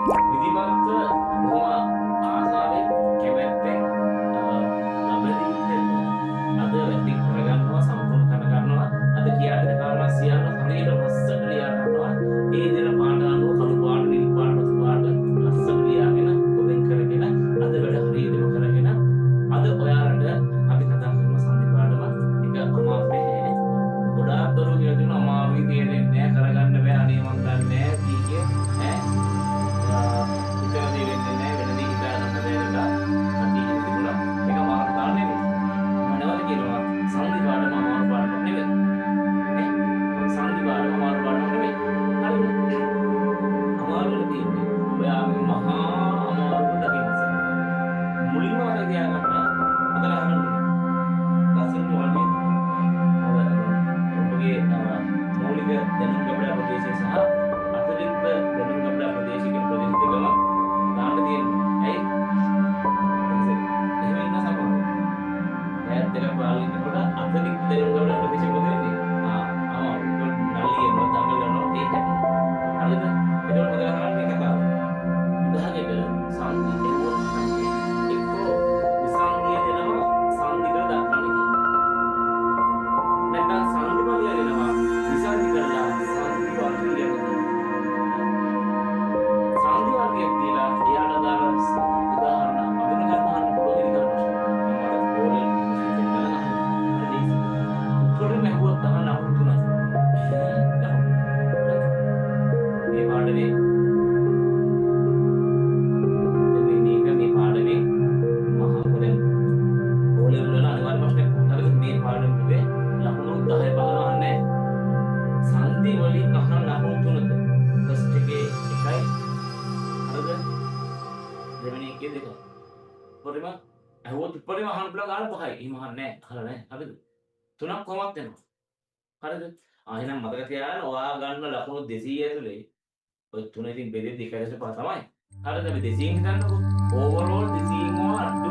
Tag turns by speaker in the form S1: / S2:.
S1: විධිමත්ව බොහොම ආසාවෙන් කැමැත්තෙන් ලබදින්ට අද වැඩි කරගන්නවා සම්පූර්ණ කරගන්නවා අද කියා දෙන කාරණා සියල්ල හරියට ලස්සනට ලියා ගන්නවා ඒ දෙන පාඩ අනුව කළු පාඩ නිල් පාඩ රතු පාඩ ලස්සනට ලියාගෙන කොහෙන් කරගෙන අද වැඩ හරියටම කරගෙන අද ඔයාලට අපි කතා කරන සංදි පාඩම එක අමාරුයි ගොඩාක් දරුවෝ කියලා තියෙනවා අමාරුයි තේරෙන්නේ නැහැ කරගන්න බෑ අනේ මන් දන්නේ නැහැ කීකේ ඉතනදී වෙන්නේ නැහැ වෙනදී හිතා ගන්න බැරිලා සතිය තිබුණා ඒක මාර්ගා නෙවෙයි මොනවද කියනවා සංදි පාඩම අමාරු පාඩම නෙවෙයි නේ සංදි පාඩම අමාරු පාඩම නෙවෙයි හරිද අමාරු තියෙන්නේ ඔයාගේ මහා අමාරු දකින්න මුලින්ම වල තියා ගන්න අතර අහන්න ලස්සන මොන්නේ ඔබගේ මූලික දැනුම් ගබඩා ප්‍රදේශය සහ අතිරික්ත දැනුම් ගබඩා ප්‍රදේශ කියන ප්‍රදේශ දෙකම දාන්න තියෙනවා. ඇයි? එහෙම ඉන්න සමහරව. ඈත් දෙක පාලින් ඉන්නකොට අතිරික්ත දැනුම් ගබඩා ප්‍රදේශ මොකද වෙන්නේ? නලියෙම දඟලනවා ඒක. හරිද? ඒක මොකද කරන්නේ කතාව? උදාහරණයකට සංදි එවොත් සංදි එක්කෝ විසංගිය දෙනවා සංදි කර දක්වන්නේ. නැත්නම් සංදි බලය දෙනවා විසංගි කරලා සංදි වර්ගය දෙනවා. සංදි වර්ගයක් දීලා එයාට දාන උදාහරණ අපිට ගන්න පුළුවන් විදිහට මම ඕනේ කොරේ මහුවත් තමයි අහුරු තුනයි. මේ පාඩමේ මේ පාඩමේ මහා පොරෙන් ඕලෙවල් වල අනිවාර්ය ප්‍රශ්නයක් හරිද මේ පාඩමේ ලකුණු 10 බලවන්නේ සංදි වලින් අහන ලකුණු තුනද ෆස්ට් එකේ 1යි හරිද දෙවෙනි එකේ 2යි පොරෙම අහුවත් පොරෙම අහන්න පුළුවන් ගාන 5යි එහෙම අහන්නේ නැහැ අහලා නැහැ හරිද තුනක් කොහොමද එනවා හරිද එහෙනම් මතක තියාගන්න ඔයා ගන්න ලකුණු 200 ඇතුලේ ඔය තුන ඉතින් බෙදෙද්දි 1.5 තමයි හරිද අපි 200 හිතන්නකෝ ඕවරෝල් 200 වල